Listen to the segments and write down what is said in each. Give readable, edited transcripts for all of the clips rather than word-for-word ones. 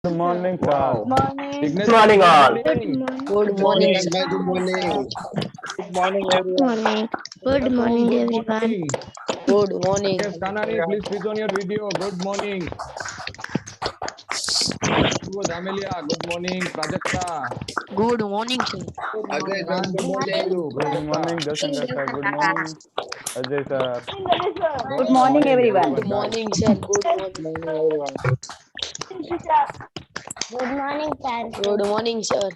Good morning, sir. Wow. Morning. Ignesh, Good morning, all. Good morning. Good Good morning. morning, good morning. Good morning, Good everyone. morning. Good Welcome, morning, good everyone. morning. Good morning. Yes, Kanani, please switch on your video. Good morning. Good Amelia, good morning. Prajakta. Good morning, sir. Ajay, Good good morning to you. Good morning, Prajakta. Jasankar sir. Good morning, Ajay sir. Good morning, everyone. Good guys. morning, sir. Good morning. morning, everyone. Good morning, sir. Good morning, sir.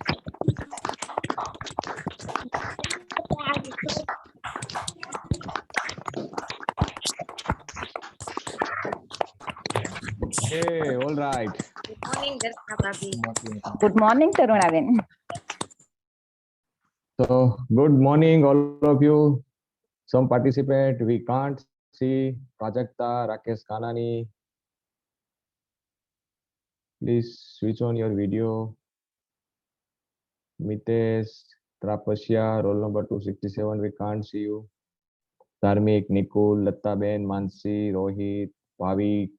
Okay, all right. Good morning, Tarunabin. So, good morning, all of you. Some participate, we can't see Prajakta, Rakesh Kanani. Please switch on your video. Mitesh, Trapasya, roll number 267, we can't see you. Dharmik, Nikul, Latta Ben, Mansi, Rohit, Bhavik,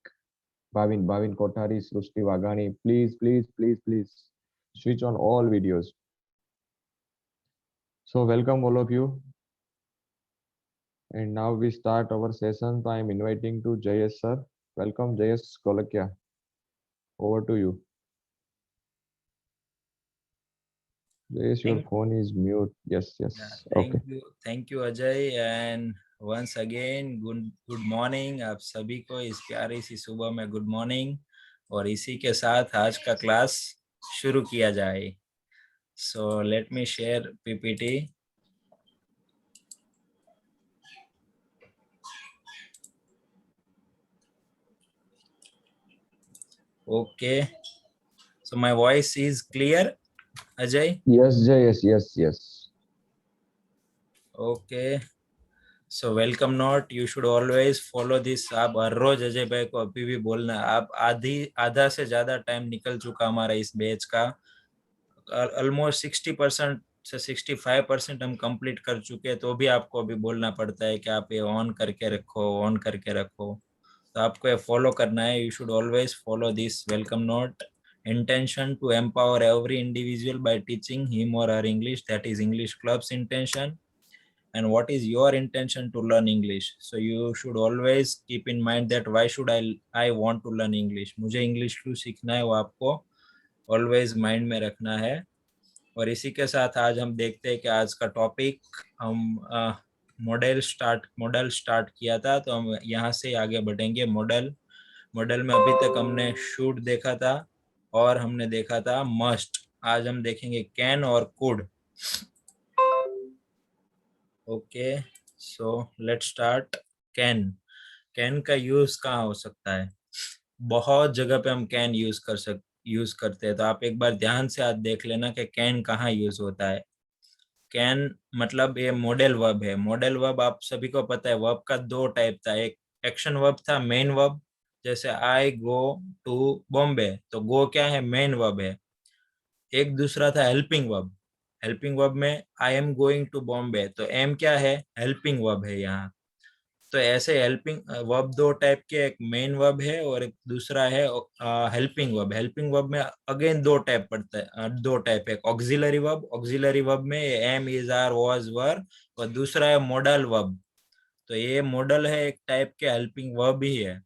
Bhavin Kothari, Srushti Wagani. Please switch on all videos. So welcome all of you. And now we start our session. I am inviting to Jayesh sir. Welcome Jayesh Kolakya. Over to you. Jayesh, your phone is mute. Yes. Okay. Thank you Ajay and once again good morning आप सभी को इस प्यारी सी सुबह में good morning और इसी के साथ आज का क्लास शुरू किया जाए. So let me share PPT. Okay. So my voice is clear, Ajay? Yes, Jayesh. Yes. Okay. So welcome note, you should always follow this. आप हर रोज अजय भाई को अभी भी बोलना. आप आधा से ज्यादा टाइम निकल चुका हमारा इस बैच का. ऑलमोस्ट 60% से 65% हम कंप्लीट कर चुके हैं, तो भी आपको अभी बोलना पड़ता है कि आप ये ऑन करके रखो. तो आपको ये फॉलो करना है. You should always follow this welcome note. Intention to empower every individual by teaching him or her English. That is English Club's intention. And what is your intention to learn English? So you should always keep in mind that why should I want to learn English. मुझे English क्यों सीखना है वो आपको always mind में रखना है. और इसी के साथ आज हम देखते हैं कि आज का टॉपिक हम मॉडल स्टार्ट किया था, तो हम यहाँ से आगे बढ़ेंगे. मॉडल में अभी तक हमने शुड देखा था और हमने देखा था मस्ट. आज हम देखेंगे कैन और could. Okay, so let's start. Can का यूज कहाँ हो सकता है? बहुत जगह पे हम कैन यूज करते हैं. तो आप एक बार ध्यान से आज देख लेना कि कैन कहाँ यूज होता है. कैन मतलब ये मॉडल वर्ब है. मॉडल वर्ब आप सभी को पता है, वर्ब का दो टाइप था. एक एक्शन वर्ब था, मेन वर्ब. जैसे आई गो टू बॉम्बे, तो गो क्या है? मेन वर्ब है. एक दूसरा था हेल्पिंग वर्ब. हेल्पिंग वर्ब में I am going to Bombay, तो एम क्या है? हेल्पिंग वर्ब है यहाँ. तो ऐसे हेल्पिंग वर्ब दो टाइप के, एक मेन वर्ब है और एक दूसरा है हेल्पिंग वर्ब. हेल्पिंग वर्ब में अगेन दो टाइप पड़ता है, दो टाइप है. Auxiliary verb. ऑक्सिलरी वर्ब में एम, इज, आर, वाज, वर. और दूसरा है मॉडल वर्ब. तो ये मॉडल है एक टाइप के हेल्पिंग वर्ब ही है,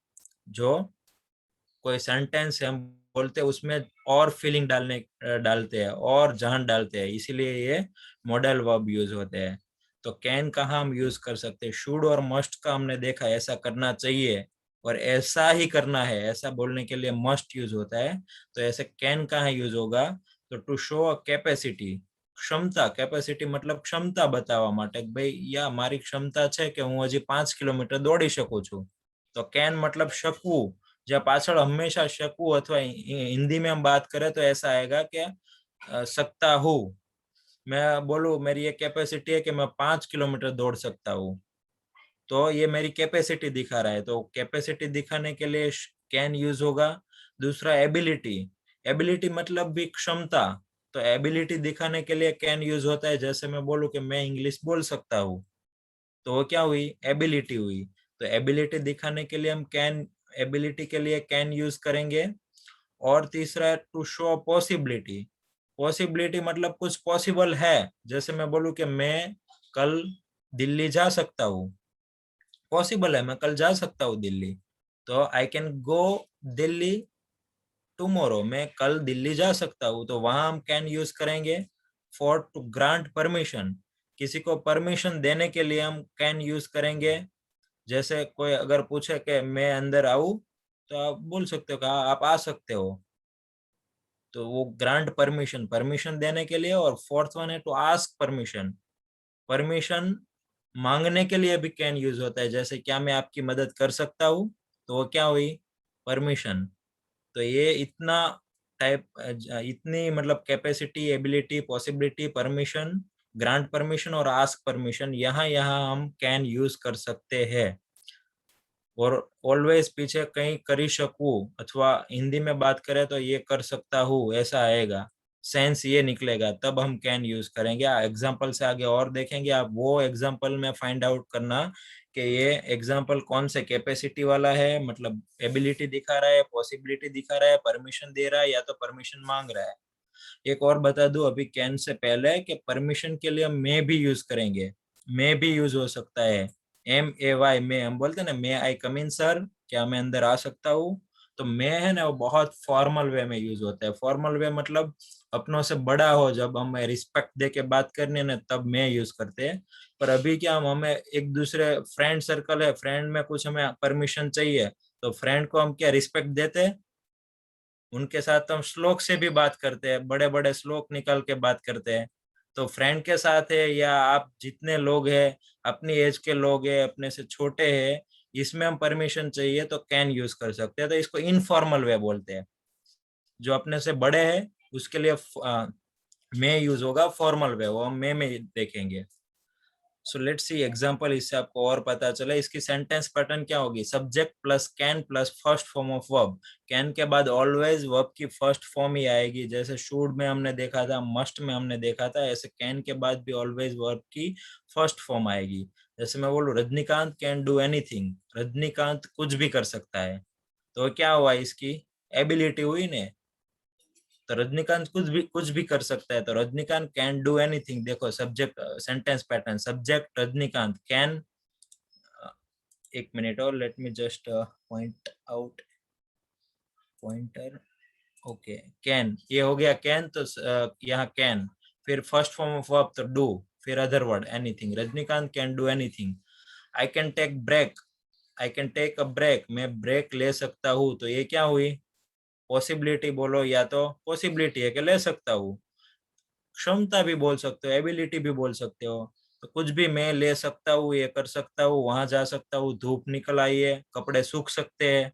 जो कोई सेंटेंस हम बोलते हैं उसमें और फीलिंग डालते हैं और जान डालते हैं, इसीलिए ये मॉडल वर्ब यूज होते हैं. तो कैन कहाँ हम यूज कर सकते हैं? शुड और मस्ट का हमने देखा ऐसा करना चाहिए और ऐसा ही करना है, ऐसा बोलने के लिए मस्ट यूज होता है. तो ऐसे कैन कहाँ यूज होगा? तो टू शो अ कैपेसिटी, क्षमता. कैपेसिटी मतलब क्षमता बतावा માટે ભાઈ યા મારી क्षमता છે કે હું હજી 5 કિલોમીટર દોડી શકું છું. तो कैन मतलब શકવું. जब पाछड़ हमेशा शकू अथवा हिंदी में हम बात करें तो ऐसा आएगा कि सकता हूँ. मैं बोलूं मेरी ये कैपेसिटी है कि मैं 5 किलोमीटर दौड़ सकता हूँ, तो ये मेरी कैपेसिटी दिखा रहा है. तो कैपेसिटी दिखाने के लिए कैन यूज होगा. दूसरा एबिलिटी. एबिलिटी मतलब भी क्षमता. तो एबिलिटी दिखाने के लिए कैन यूज होता है. जैसे मैं बोलूं कि मैं इंग्लिश बोल सकता हूँ, तो वो क्या हुई? एबिलिटी हुई. तो एबिलिटी दिखाने के लिए हम कैन, एबिलिटी के लिए कैन यूज करेंगे. और तीसरा है टू शो पॉसिबिलिटी। पॉसिबिलिटी मतलब कुछ पॉसिबल है, जैसे मैं बोलूं कि मैं कल दिल्ली जा सकता हूँ, पॉसिबल है मैं कल जा सकता हूँ दिल्ली, तो I can go Delhi tomorrow, मैं कल दिल्ली जा सकता हूँ, तो वहां हम कैन यूज करेंगे फॉर टू ग्रांट परमिशन, किसी को परमिशन देने के लिए हम कैन यूज करेंगे। जैसे कोई अगर पूछे कि मैं अंदर आऊं, तो आप बोल सकते हो कि हाँ, आप आ सकते हो, तो वो ग्रांट परमिशन, परमिशन देने के लिए। और फोर्थ वन है टू आस्क परमिशन, परमिशन मांगने के लिए भी कैन यूज होता है, जैसे क्या मैं आपकी मदद कर सकता हूँ, तो वो क्या हुई, परमिशन। तो ये इतना टाइप, इतनी मतलब capacity, ability, possibility, permission, grant permission और आस्क परमिशन, यहाँ यहाँ हम कैन यूज कर सकते हैं। और ऑलवेज पीछे कहीं करी सकूं, अथवा हिंदी में बात करें तो ये कर सकता हूँ, ऐसा आएगा, सेंस ये निकलेगा, तब हम कैन यूज करेंगे। एग्जाम्पल से आगे और देखेंगे, आप वो एग्जाम्पल में फाइंड आउट करना कि ये एग्जाम्पल कौन से कैपेसिटी वाला है, मतलब एबिलिटी दिखा रहा है, पॉसिबिलिटी दिखा रहा है, परमिशन दे रहा है, या तो परमिशन मांग रहा है। एक और बता दूं अभी कैन से पहले कि परमिशन के लिए हम मे भी यूज करेंगे, मे भी यूज हो सकता है, MAY में हम बोलते हैं ना, मे आई कम इन सर, क्या मैं अंदर आ सकता हूँ, तो मे है ना वो बहुत फॉर्मल वे में यूज होता है। फॉर्मल वे मतलब अपनों से बड़ा हो, जब हमें रिस्पेक्ट दे के बात करनी है ना, तब मैं यूज करते हैं। पर अभी क्या हम हमें एक दूसरे फ्रेंड सर्कल है, फ्रेंड में कुछ हमें परमिशन चाहिए, तो फ्रेंड को हम क्या रिस्पेक्ट देते हैं, उनके साथ हम श्लोक से भी बात करते हैं, बड़े बड़े श्लोक निकाल के बात करते हैं। तो फ्रेंड के साथ है, या आप जितने लोग हैं, अपनी एज के लोग हैं, अपने से छोटे हैं, इसमें हम परमिशन चाहिए तो कैन यूज कर सकते हैं, तो इसको इनफॉर्मल वे बोलते हैं। जो अपने से बड़े हैं उसके लिए मे यूज होगा, फॉर्मल वे वो हम मे में देखेंगे। सो लेट्स सी एग्जांपल, इससे आपको और पता चला। इसकी सेंटेंस पैटर्न क्या होगी, subject plus can plus first form of verb. Can के बाद ऑलवेज वर्ब की फर्स्ट फॉर्म ही आएगी, जैसे शुड में हमने देखा था, मस्ट में हमने देखा था, ऐसे कैन के बाद भी ऑलवेज वर्ब की फर्स्ट फॉर्म आएगी। जैसे मैं बोलूं Rajinikanth can do anything, Rajinikanth कुछ भी कर सकता है, तो क्या हुआ, इसकी एबिलिटी हुई ने, तो रजनीकांत कुछ भी कर सकता है, तो रजनीकांत कैन डू एनीथिंग। देखो subject sentence pattern, subject Rajinikanth, can, एक मिनट और let me just point out pointer, okay, can, ये हो गया कैन, तो यहाँ कैन, फिर फर्स्ट फॉर्म ऑफ वर्ब तो डू, फिर other word anything, Rajinikanth can do anything. I can take break, I can take a break, मैं ब्रेक ले सकता हूँ, तो ये क्या हुई, पॉसिबिलिटी बोलो, या तो पॉसिबिलिटी है कि ले सकता हूँ, क्षमता भी बोल सकते हो, एबिलिटी भी बोल सकते हो, तो कुछ भी मैं ले सकता हूँ, ये कर सकता हूँ, वहां जा सकता हूँ, धूप निकल आई है, कपड़े सूख सकते हैं,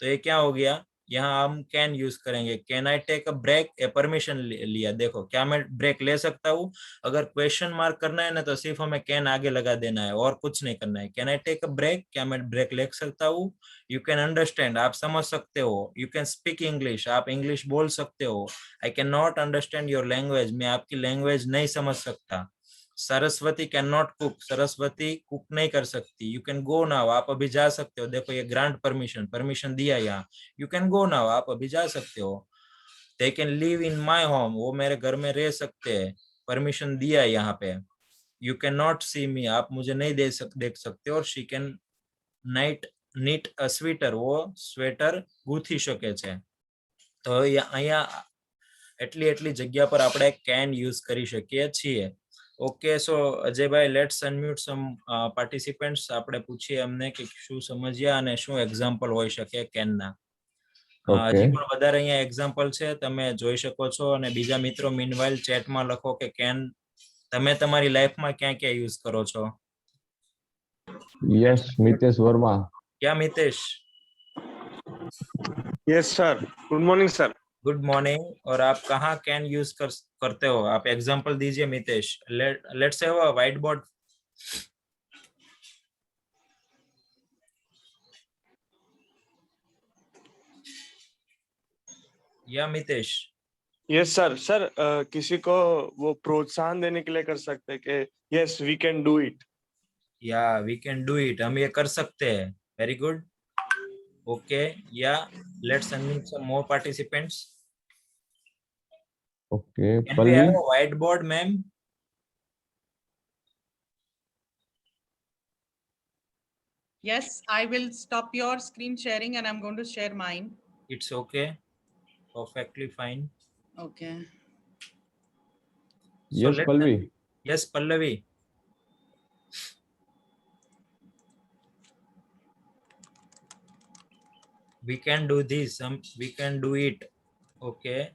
तो ये क्या हो गया, यहाँ हम कैन यूज करेंगे। Can I take a break, a permission लिया, देखो क्या मैं ब्रेक ले सकता हूँ, अगर क्वेश्चन मार्क करना है ना तो सिर्फ हमें कैन आगे लगा देना है और कुछ नहीं करना है। Can I take a break, क्या मैं ब्रेक ले सकता हूँ। यू कैन अंडरस्टैंड, आप समझ सकते हो। यू कैन स्पीक इंग्लिश, आप इंग्लिश बोल सकते हो। I can not understand your language, मैं आपकी लैंग्वेज नहीं समझ सकता। Saraswati can not cook, Saraswati cook नहीं कर सकती। यू कैन गो नाउ, आप अभी जा सकते हो, देखो ये ग्रांट परमिशन, परमिशन दिया यहाँ, यू कैन गो नाउ, आप अभी जा सकते हो। They can live in my home, वो मेरे घर में रह सकते हैं, परमिशन दिया यहाँ पे। You can not see me, आप मुझे नहीं देख सकते। और she can knit knit a sweater, वो स्वेटर गूंथी શકે છે। તો અહીંયા એટલી જગ્યા પર આપણે કેન યુઝ કરી શકીએ છીએ। ઓકે, સો અજયભાઈ, લેટ્સ અનમ્યુટ સમ પાર્ટિસિપન્ટ્સ, આપણે પૂછીએ એમને કે શું સમજ્યા અને શું એક્ઝામ્પલ હોઈ શકે કેનના। Okay. હજી પણ વધારે અહીંયા એક્ઝામ્પલ છે, તમે જોઈ શકો છો। અને બીજા મિત્રો મીનવાઇલ ચેટમાં લખો કે કેન તમે તમારી લાઈફમાં ક્યાં ક્યાં યુઝ કરો છો। Yes, Mitesh Verma. क्या Mitesh? Yes sir, good morning sir. Good morning. और आप कहाँ कैन यूज करते हो, आप एग्जांपल दीजिए Mitesh. Let's have a white board. या मितेश? Yes sir. सर किसी को वो प्रोत्साहन देने के लिए कर सकते हैं कि yes we can do it. या वी कैन डू इट, हम ये कर सकते हैं। Very good. Okay, yeah. Let's unmute some more participants. Okay, Can we have Palvi. a whiteboard, ma'am? Yes, I will stop your screen sharing and I'm going to share mine. It's okay. Perfectly fine. Okay. So Yes, Palvi. yes, Pallavi. We can do this. We can do it. Okay.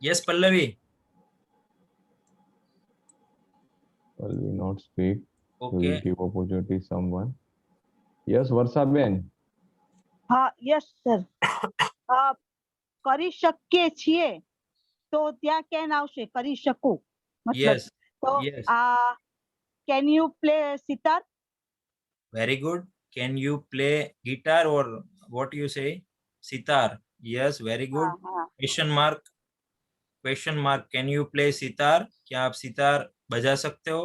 Yes, Pallavi. Palvi not speak. We will Okay. give opportunity someone. Yes, Varsha Ben. હા yes sir કરી શકીએ છીએ તો ત્યાં can આવશે કરી શકું મતલબ Yes. તો Yes. Can you play sitar Very good. Can you play guitar or what you say? Sitar. Yes, very good. હા હા Question mark. Question mark. Can you play sitar? क्या आप सितार बजा सकते हो?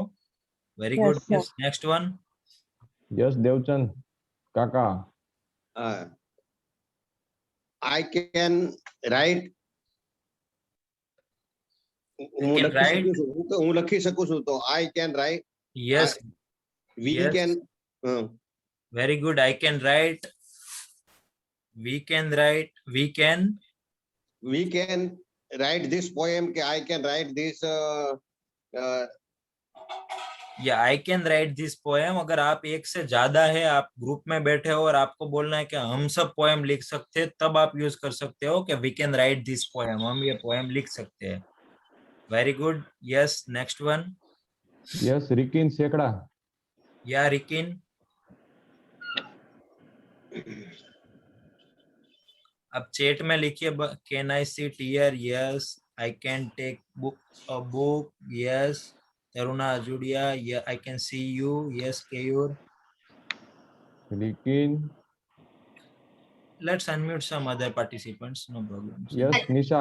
Very Yes, good. sir. Yes. Next one. Yes, Devchand. Kaka. I can write. હું can લખી write. શકું છું. હું લખી શકું છું તો I can write. Yes. We Yes. can. Very good. I can write. We can write. We can. We can write this poem. I can write this. या I can write this poem. अगर आप एक से ज्यादा है, आप group में बैठे हो और आपको बोलना है कि हम सब पोएम लिख सकते हैं, तब आप यूज कर सकते हो कि we can write this poem. हम ये पोएम लिख सकते हैं. Very good. Yes. Next one. Yes, Rikin Sekda. Yeah Rikin. अब चैट में लिखिए can I see tear. Yes. I can take book a book. Yes. Taruna Ajudiya. I can see you. Yes. Keyur. Rikin. Let's unmute some other participants. No problem. Yes, Nisha.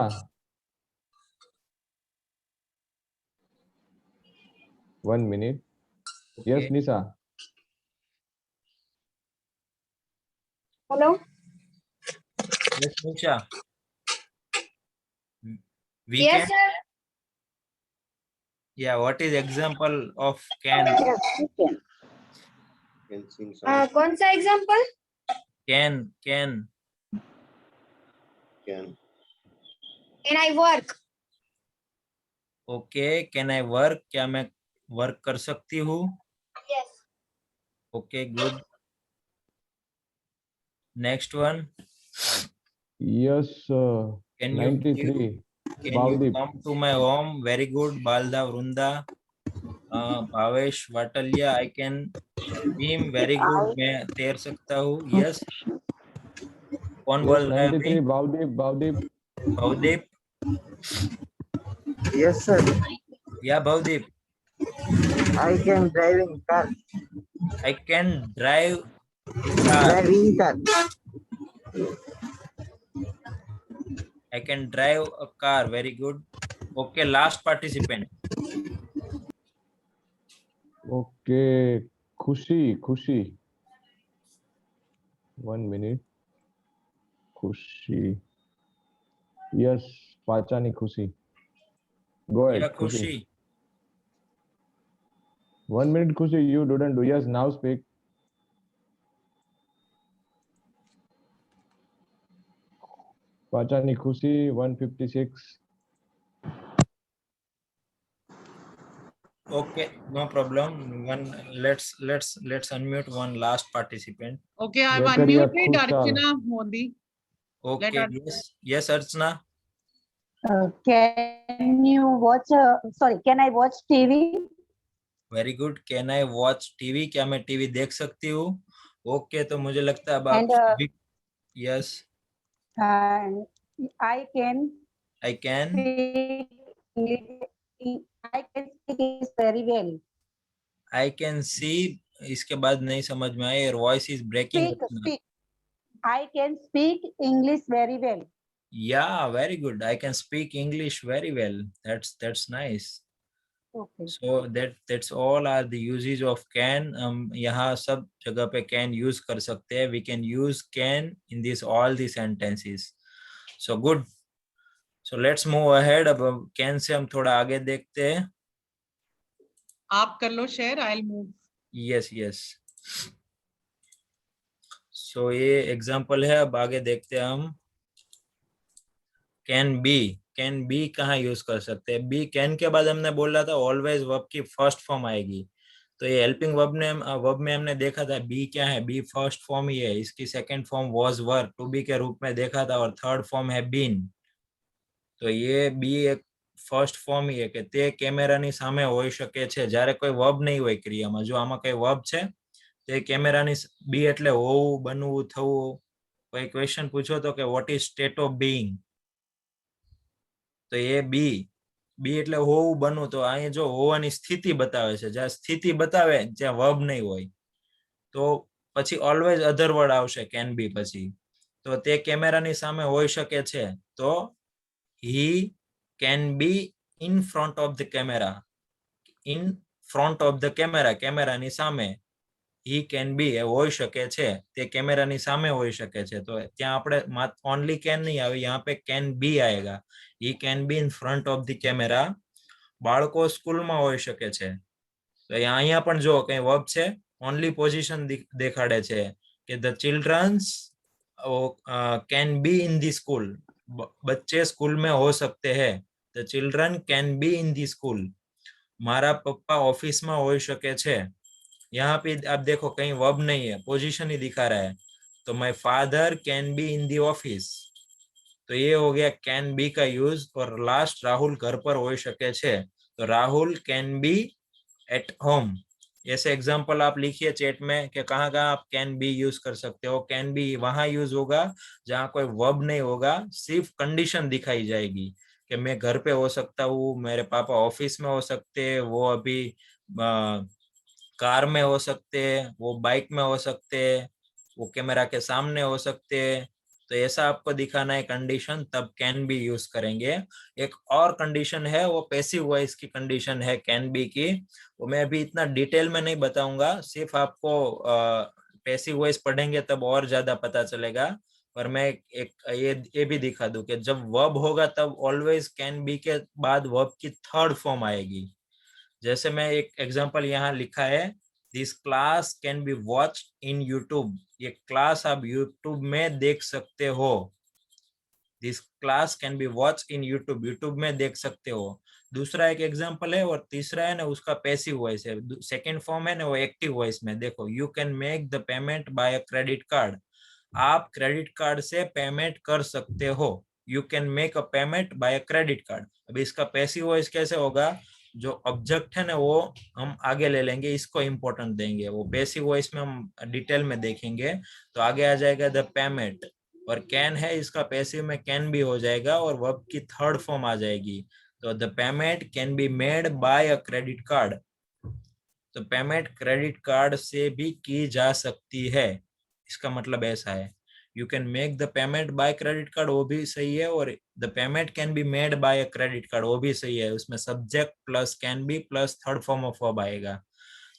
One minute. Yes, Okay. Nisha. Hello Yes, Nisha. We Yes, can. sir. Yeah. What is example of can? Can sing song. कौन सा example? Can. Can. Can I work? Okay. Can I work? क्या मैं work कर सकती हूँ? Yes. Okay. Good. Next one. Yes, Can you 93. can you Bhavdeep. come to my home? Very good. Balda Vrunda. Bhavesh वाटलिया. I can swim. Very good. मैं तैर सकता हूँ. Yes. कौन बोल Yes, रहा है अभी? 93. Bhavdeep. Bhavdeep. Bhavdeep. Yes, sir. या Bhavdeep. I can driving car. I can drive car. Driving car. I can drive a car. Very good. Okay, last participant. Okay, Khushi. 1 minute. Khushi. Yes, Pachani Khushi. Go ahead, Yeah, Khushi. 1 minute, Khushi. You didn't do. Yes, now speak. Pachani Khushi, 156. Okay, no problem. Let's unmute one last participant. Okay, I've Zakaria unmuted Khushal. Archana Modi. Okay, Let yes, Archana. Can you watch? Can I watch TV? Very good. Can I watch TV? क्या मैं TV देख सकती हूँ? Okay, तो मुझे लगता है अब And, आप सभी. Yes, And I can I can. speak English. I can speak English very well. I can see. इसके बाद नहीं समझ में आया. Your voice is breaking. Speak. I can speak English very well. Yeah, very good. I can speak English very well. That's nice. Okay. So that's all are the uses of can. यहाँ सब जगह पे can use कर सकते हैं. We can use can in this all the sentences. So good. So let's move ahead. अब can से हम थोड़ा आगे देखते हैं. आप कर लो share, I will move. Yes. So ये एग्जाम्पल है. अब आगे देखते हैं हम. कैन बी कहाँ यूज कर सकते हैं? बी कैन के बाद हमने बोला था ऑलवेज वर्ब की फर्स्ट फॉर्म आएगी. तो ये हेल्पिंग वर्ब में हमने देखा था बी क्या है, बी फर्स्ट फॉर्म ही है. इसकी second form was were to be के रूप में देखा था, और थर्ड फॉर्म है बीन. तो ये बी एक फर्स्ट ફોર્મ એ કે તે કેમેરાની સામે હોઈ શકે છે જ્યારે કોઈ વર્બ નહીં હોય ક્રિયામાં. જો આમાં કઈ વર્બ છે તે કેમેરાની બી એટલે હોવું, બનવું, થવું. કોઈ ક્વેશ્ચન પૂછો તો કે what is state of being, તો એ બી એટલે હોવું, બનવું. તો અહીંયા જો હોવાની સ્થિતિ બતાવે છે, જ્યાં સ્થિતિ બતાવે જ્યાં વર્બ નહીં હોય તો પછી ઓલવેઝ અધર વર્ડ આવશે કેન બી પછી. તો તે કેમેરાની સામે હોઈ શકે છે તો he can be in front of the camera. In front of the camera, કેમેરાની સામે. he can be એ હોઈ શકે છે, તે કેમેરાની સામે હોઈ શકે છે. તો ત્યાં આપણે ઓનલી કેન નહીં આવે, यहाँ पे can be आएगा. he can be in front of the camera. બાળકો સ્કૂલમાં હોઈ શકે છે. તો અહીંયા પણ જો કઈ વર્બ છે, ઓનલી પોઝિશન દેખાડે છે કે the children's can be in the school. बच्चे स्कूल में हो सकते हैं. The children can be in the school. मारा पप्पा ऑफिस में हो सके छे. यहाँ पे आप देखो कहीं वर्ब नहीं है, पोजीशन ही दिखा रहा है. तो my father can be in the office. तो ये हो गया कैन बी का यूज. और लास्ट राहुल घर पर हो सके छे, तो Rahul can be at home. ऐसे एग्जाम्पल आप लिखिए चैट में कि कहाँ कहाँ आप कैन बी यूज कर सकते हो. कैन बी वहां यूज होगा जहाँ कोई वर्ब नहीं होगा, सिर्फ कंडीशन दिखाई जाएगी कि मैं घर पे हो सकता हूँ, मेरे पापा ऑफिस में हो सकते, वो अभी कार में हो सकते, वो बाइक में हो सकते, वो कैमरा के सामने हो सकते. तो ऐसा आपको दिखाना है कंडीशन, तब कैन बी यूज करेंगे. एक और कंडीशन है, वो पैसिव वॉइस की कंडीशन है कैन बी की. वो मैं अभी इतना डिटेल में नहीं बताऊंगा, सिर्फ आपको पैसिव वॉइस पढ़ेंगे तब और ज्यादा पता चलेगा. पर मैं एक ये भी दिखा दूं कि जब वर्ब होगा तब ऑलवेज कैन बी के बाद वर्ब की थर्ड फॉर्म आएगी. जैसे मैं एक एग्जांपल यहाँ लिखा है, this class can be watch in YouTube. ये क्लास आप यूट्यूब में देख सकते हो. This class can be watch in YouTube, YouTube में देख सकते हो. दूसरा एक एग्जांपल है, और तीसरा है ना उसका पैसिव वॉइस है. सेकंड फॉर्म है ना वो एक्टिव वॉइस में. देखो, you can make the payment by a credit card. आप क्रेडिट कार्ड से पेमेंट कर सकते हो. You can make a payment by a credit card. अब इसका पैसिव वॉइस कैसे होगा? जो ऑब्जेक्ट है ना वो हम आगे ले लेंगे, इसको इंपॉर्टेंट देंगे. वो पैसिव वॉइस में हम डिटेल में देखेंगे. तो आगे आ जाएगा द पेमेंट, और कैन है इसका पैसिव में कैन भी हो जाएगा, और वर्ब की थर्ड फॉर्म आ जाएगी. तो the payment can be made by a credit card. तो पेमेंट क्रेडिट कार्ड से भी की जा सकती है, इसका मतलब ऐसा है. You can make the payment by credit card, वो भी सही है, और the payment can be made by a credit card, वो भी सही है. उसमें subject plus can be plus third form of verb आएगा.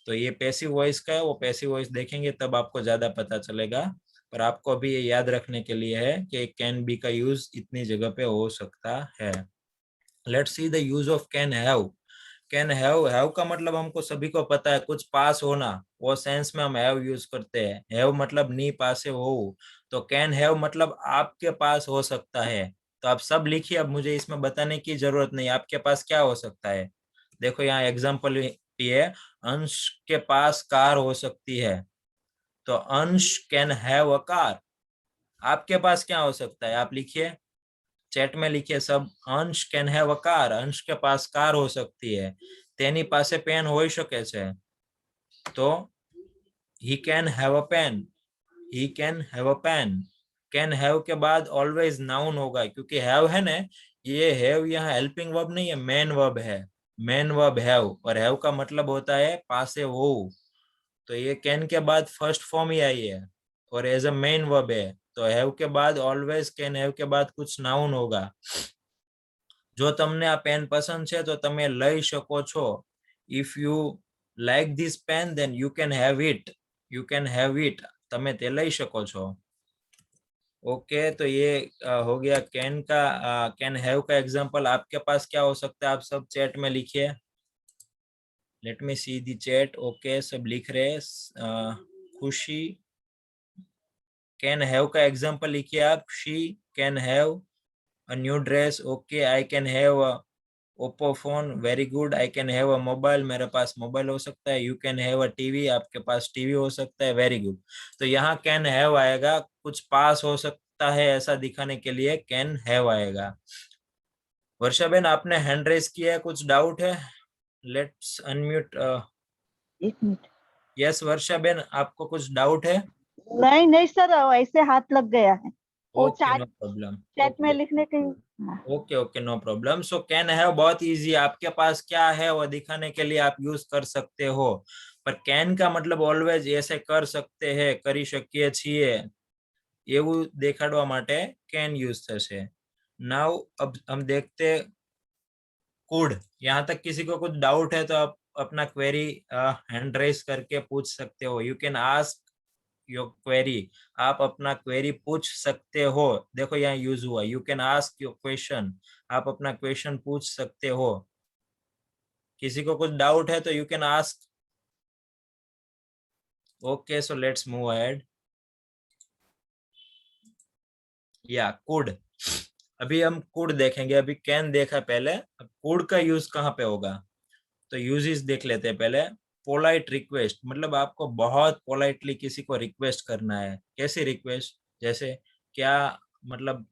तो ये पैसिव वॉइस का है, वो पैसिव वॉइस देखेंगे तब आपको ज्यादा पता चलेगा. पर आपको अभी ये याद रखने के लिए है कि कैन बी का यूज इतनी जगह पे हो सकता है. Let's see the use of can have. Can have का मतलब हमको सभी को पता है, कुछ पास होना. वो सेंस में हम हैव यूज करते हैं. हैव मतलब नी पासे हो. तो कैन हैव मतलब आपके पास हो सकता है. तो आप सब लिखिए, अब मुझे इसमें बताने की जरूरत नहीं. आपके पास क्या हो सकता है? देखो यहाँ एग्जाम्पल भी है, अंश के पास कार हो सकती है. तो अंश कैन हैव अ कार. आपके पास क्या हो सकता है? आप लिखिए, चैट में लिखिए सब. अंश कैन हैव अ कार. अंश के पास कार हो सकती है. तेनी पासे पेन होई શકે છે. तो he can have a pen. he can have a pen. can have के बाद ऑलवेज नाउन होगा, क्योंकि have है ना, ये have यहाँ हेल्पिंग वर्ब नहीं है, मेन वर्ब है. मेन वर्ब have, और have का मतलब होता है पासे हो. तो ये can के बाद फर्स्ट फॉर्म ही आई है, और एज अ मेन वर्ब है. तो हैव के बाद ऑलवेज कैन हैव के बाद कुछ नाउन होगा. જો તમને આ પેન પસંદ છે તો તમે લઈ શકો છો. If you like this pen then you can have it. You can have it. તમે તે લઈ શકો છો. ओके तो ये हो गया कैन का कैन हैव का एग्जांपल. आपके पास क्या हो सकता है? आप सब चैट में लिखिए. Let me see the chat. Okay सब लिख रहे हैं. खुशी कैन हैव का एग्जांपल लिखिए आप. She can have a new dress. Okay I can have a Oppo phone. Very good. I can have a mobile. मेरे पास मोबाइल हो सकता है. You can have a TV. आपके पास टीवी हो सकता है. Very good. तो यहाँ कैन हैव आएगा. कुछ पास हो सकता है ऐसा दिखाने के लिए कैन हैव आएगा. वर्षा बेन आपने हैंड रेस किया है, कुछ डाउट है? Let's unmute. एक मिनट. यस वर्षा बेन आपको कुछ डाउट है? नहीं नहीं सर, ऐसे हाथ लग गया है. वो okay chat no problem. Chat में लिखने के. Okay okay no problem. So can have बहुत इजी. आपके पास क्या है वो दिखाने के लिए आप यूज कर सकते हो. पर कैन का मतलब ऑलवेज ऐसे कर सकते हैं, કરી શકીએ છીએ એવું દેખાડવા માટે कैन यूज થશે. नाउ अब हम देखते कुड. यहाँ तक किसी को कुछ डाउट है तो आप अपना क्वेरी हैंड रेस करके पूछ सकते हो. You can ask your query. आप अपना क्वेरी पूछ सकते हो. देखो यहाँ यूज हुआ. You can ask your question. आप अपना क्वेश्चन पूछ सकते हो. किसी को कुछ डाउट है तो you can ask. Okay so let's move ahead. या कुड. अभी हम कुड देखेंगे. अभी कैन देखा पहले. अब कुड का यूज कहाँ पे होगा तो यूजेस देख लेते हैं पहले. पोलाइट रिक्वेस्ट मतलब आपको बहुत पोलाइटली किसी को रिक्वेस्ट करना है. कैसी रिक्वेस्ट? जैसे क्या मतलब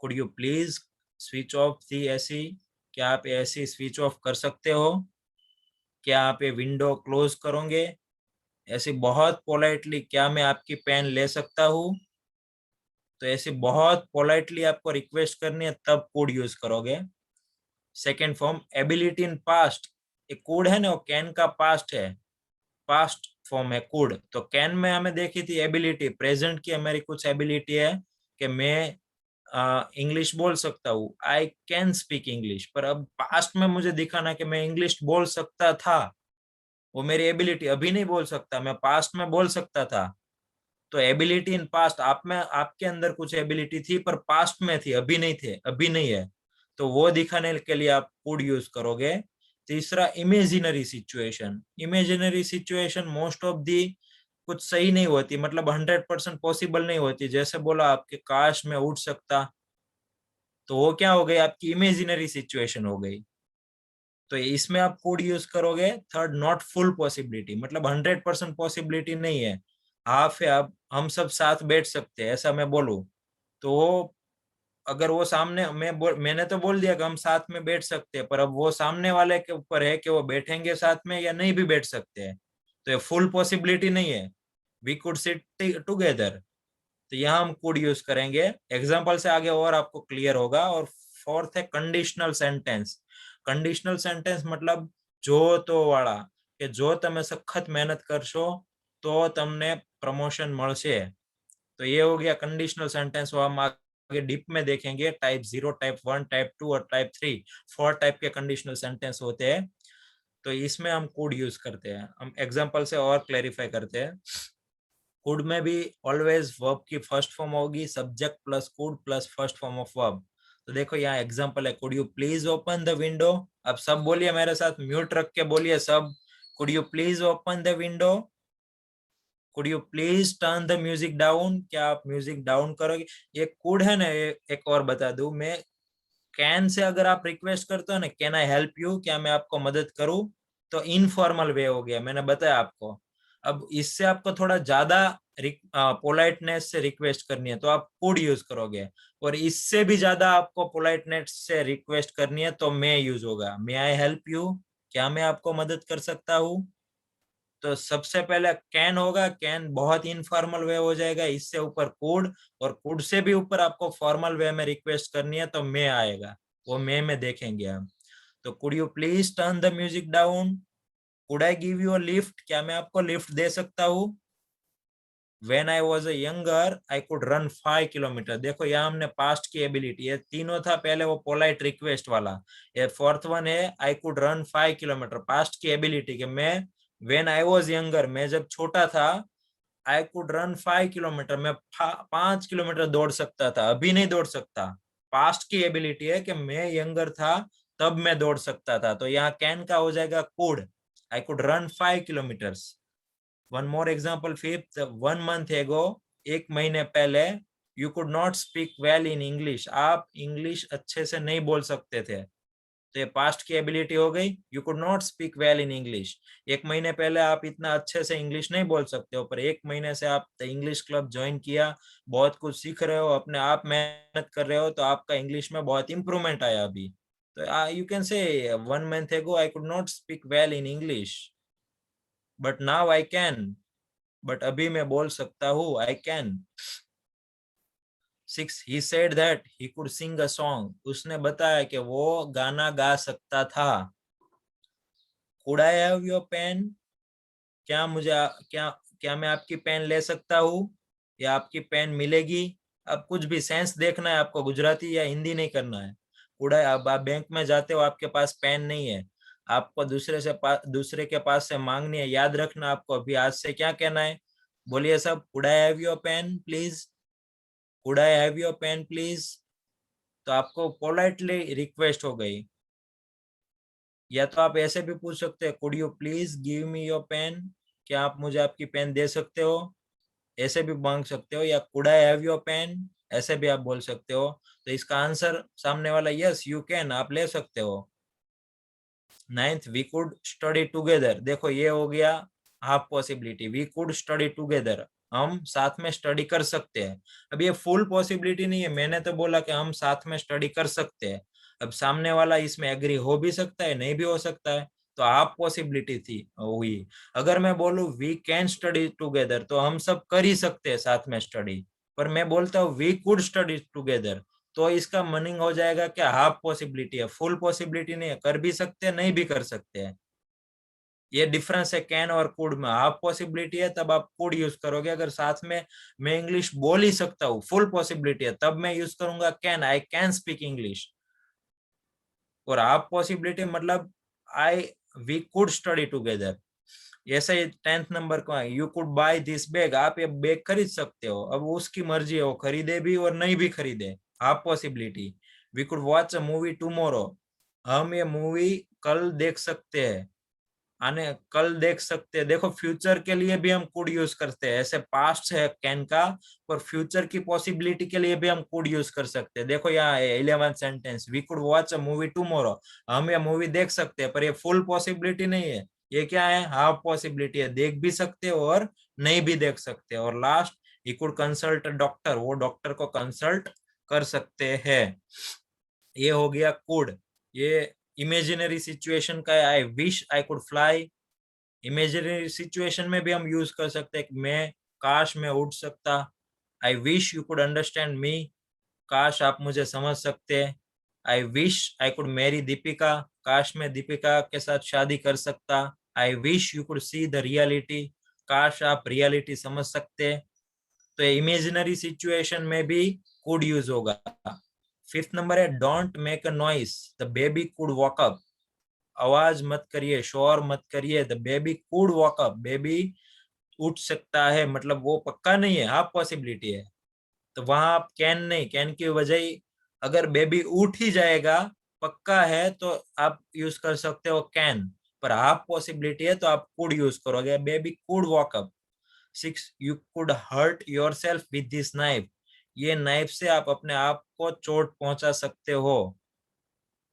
could you please switch of the AC. क्या आप एसी स्विच ऑफ कर सकते हो? क्या आप ये विंडो क्लोज करोगे? ऐसे बहुत पोलाइटली क्या मैं आपकी पेन ले सकता हूँ. तो ऐसे बहुत पोलाइटली आपको रिक्वेस्ट करनी है तब कोड यूज करोगे. Second form ability in past. एक कोड है ना वो कैन का पास्ट है. पास्ट फॉर्म है कोड. तो कैन में हमें देखी थी एबिलिटी. प्रेजेंट की हमारी कुछ एबिलिटी है कि मैं इंग्लिश बोल सकता हूँ. I can speak English. पर अब पास्ट में मुझे दिखाना कि मैं इंग्लिश बोल सकता था. वो मेरी एबिलिटी. अभी नहीं बोल सकता, मैं पास्ट में बोल सकता था. तो एबिलिटी इन पास्ट. आप में आपके अंदर कुछ एबिलिटी थी पर पास्ट में थी, अभी नहीं थे, अभी नहीं है. तो वो दिखाने के लिए आप कुड यूज करोगे. तीसरा imaginary situation. Imaginary situation most of the कुछ सही नहीं होती. मतलब 100% पॉसिबल नहीं होती. जैसे बोला आपके काश में उठ सकता. तो वो क्या हो गई? आपकी इमेजिनरी सिचुएशन हो गई. तो इसमें आप कोड यूज करोगे. Third not full possibility. मतलब 100% पॉसिबिलिटी नहीं है, हाफ है. अब हम सब साथ बैठ सकते हैं ऐसा मैं बोलूं तो अगर वो सामने मैंने तो बोल दिया कि हम साथ में बैठ सकते हैं, पर अब वो सामने वाले के ऊपर है कि वो बैठेंगे साथ में या नहीं भी बैठ सकते हैं. तो ये फुल पॉसिबिलिटी नहीं है. We could sit together. तो यहाँ हम कुड यूज करेंगे. एग्जाम्पल से आगे और आपको क्लियर होगा. और फोर्थ है कंडीशनल सेंटेंस. कंडीशनल सेंटेंस मतलब जो तो वाला કે જો તમે સખત મહેનત કરશો તો તમને प्रमोशन મળશે. तो ये हो गया कंडीशनल सेंटेंस. वो हम आगे डीप में देखेंगे. टाइप 0, टाइप 1, टाइप 2 और टाइप 3. 4 टाइप के कंडीशनल सेंटेंस होते हैं. तो इसमें हम कोड यूज करते हैं. हम एग्जांपल से और क्लैरिफाई करते हैं. कोड में भी ऑलवेज वर्ब की फर्स्ट फॉर्म होगी. Subject plus code plus first form of verb. तो देखो यहाँ एग्जांपल है. Could you please open the window. अब सब बोलिए मेरे साथ. म्यूट रख के बोलिए सब. Could you please open the window. Could you please turn the music down. क्या आप म्यूजिक डाउन करोगे? ये कोड है ना. एक और बता दूं मैं. कैन से अगर आप रिक्वेस्ट करते हो ना, कैन आई हेल्प यू, क्या मैं आपको मदद करूं, तो इनफॉर्मल वे हो गया. मैंने बताया आपको. अब इससे आपको थोड़ा ज्यादा पोलाइटनेस से रिक्वेस्ट करनी है तो आप कुड यूज करोगे. और इससे भी ज्यादा आपको पोलाइटनेस से रिक्वेस्ट करनी है तो मे यूज होगा. मे आई हेल्प यू. क्या मैं आपको मदद कर सकता हूँ. तो सबसे पहले कैन होगा. कैन बहुत इनफॉर्मल वे हो जाएगा. इससे ऊपर कुड. और कुड से भी ऊपर आपको फॉर्मल वे में रिक्वेस्ट करनी है तो मे आएगा. वो मे में देखेंगे हम. तो could you please turn the music down. Could I give you a lift. क्या मैं आपको लिफ्ट दे सकता हूँ. When I was a younger, I could run 5 kilometre. देखो यहाँ हमने पास्ट की एबिलिटी, ये तीनों था पहले वो पोलाइट रिक्वेस्ट वाला, ये फोर्थ वन है I could run 5 kilometre, past की एबिलिटी कि मैं when I was younger, मैं जब छोटा था I could run 5 किलोमीटर, मैं 5 किलोमीटर दौड़ सकता था, अभी नहीं दौड़ सकता। पास्ट की एबिलिटी है कि मैं यंगर था तब मैं दौड़ सकता था, तो यहाँ कैन का हो जाएगा could, I could run 5 kilometres. One more example, fifth, 1 month ago, एक महीने पहले, you could not speak well in English, आप इंग्लिश अच्छे से नहीं बोल सकते थे, तो ये पास्ट की एबिलिटी हो गई, you could not speak well in English। एक महीने पहले आप इतना अच्छे से इंग्लिश नहीं बोल सकते हो, पर एक महीने से आप इंग्लिश क्लब ज्वाइन किया, बहुत कुछ सीख रहे हो, अपने आप मेहनत कर रहे हो, तो आपका इंग्लिश में बहुत इंप्रूवमेंट आया अभी। तो you can say 1 month ago I could not speak well in English, but now I can, but अभी मैं बोल सकता हूँ, I can। 6, he said that he could sing a song, उसने बताया कि वो गाना गा सकता था। Could I have your pen, क्या मैं आपकी पेन ले सकता हूँ, या आपकी पेन मिलेगी? अब कुछ भी सेंस देखना है आपको, गुजराती या हिंदी नहीं करना है। Could I, अब आप बैंक में जाते हो, आपके पास पेन नहीं है, आपको दूसरे के पास से मांगनी है, याद रखना आपको अभी आज से क्या कहना है, बोलिए सब, could I have your pen please, could I have your pen please। तो आपको पोलाइटली रिक्वेस्ट हो गई, या तो आप ऐसे भी पूछ सकते हैं, could you please give me your pen, क्या आप मुझे आपकी पेन दे सकते हो, ऐसे भी मांग सकते हो, या could I have your pen, ऐसे भी आप बोल सकते हो। तो इसका आंसर सामने वाला यस यू कैन, आप ले सकते हो। 9th, we could study together, देखो ये हो गया half possibility, we could study together, हम साथ में स्टडी कर सकते हैं। अब ये फुल पॉसिबिलिटी नहीं है, मैंने तो बोला कि हम साथ में स्टडी कर सकते हैं, अब सामने वाला इसमें एग्री हो भी सकता है, नहीं भी हो सकता है, तो हाफ पॉसिबिलिटी थी हुई। अगर मैं बोलूं वी कैन स्टडी टुगेदर, तो हम सब कर ही सकते हैं साथ में स्टडी, पर मैं बोलता हूँ वी कुड स्टडी टुगेदर, तो इसका मीनिंग हो जाएगा कि हाफ पॉसिबिलिटी है, फुल पॉसिबिलिटी नहीं है, कर भी सकते हैं, नहीं भी कर सकते हैं। ये डिफरेंस है कैन और कुड में। हाफ पॉसिबिलिटी है तब आप कुड यूज करोगे, अगर साथ में मैं इंग्लिश बोल ही सकता हूँ, फुल पॉसिबिलिटी है, तब मैं यूज करूंगा can, I can speak English. और हाफ पॉसिबिलिटी मतलब वी कुड स्टडी टुगेदर। ऐसे ही 10th नंबर का you could by this bag, आप ये बैग खरीद सकते हो, अब उसकी मर्जी है, वो खरीदे भी और नहीं भी खरीदे, half possibility. We could watch a movie tomorrow, हम ये मूवी कल देख सकते हैं, कल देख सकते हैं। देखो फ्यूचर के लिए भी हम कुड यूज करते हैं, ऐसे पास्ट है कैन का, पर फ्यूचर की पॉसिबिलिटी के लिए भी हम कुड यूज कर सकते हैं। देखो यहाँ 11th sentence, we could watch a movie tomorrow, हम ये मूवी देख सकते हैं, पर ये फुल पॉसिबिलिटी नहीं है, ये क्या है, हाफ पॉसिबिलिटी है, देख भी सकते हो और नहीं भी देख सकते। और last, he could consult doctor, वो डॉक्टर को कंसल्ट कर सकते हैं। ये हो गया कुड। ये इमेजिनरी सिचुएशन का है, आई wish I could fly, imaginary situation में भी हम यूज कर सकते हैं, मैं काश मैं उड़ सकता, I wish you could understand me, काश आप मुझे समझ सकते, आई wish I could Mary Deepika, काश मैं दीपिका के साथ शादी कर सकता, I wish you could see the reality, काश आप रियलिटी समझ सकते। तो इमेजिनरी सिचुएशन में भी कुड यूज होगा। 5th नंबर है don't make a noise, the baby could walk up, आवाज मत करिए, शोर मत करिए, the baby could walk up, baby उठ सकता है, मतलब वो पक्का नहीं है, हाफ पॉसिबिलिटी है, तो वहां आप कैन नहीं, कैन की वजह अगर बेबी उठ ही जाएगा पक्का है तो आप यूज कर सकते हो कैन, पर हाफ पॉसिबिलिटी है तो आप कुड यूज करोगे, baby could walk up. 6, you could hurt yourself with this knife, ये नाइफ से आप अपने आप को चोट पहुंचा सकते हो।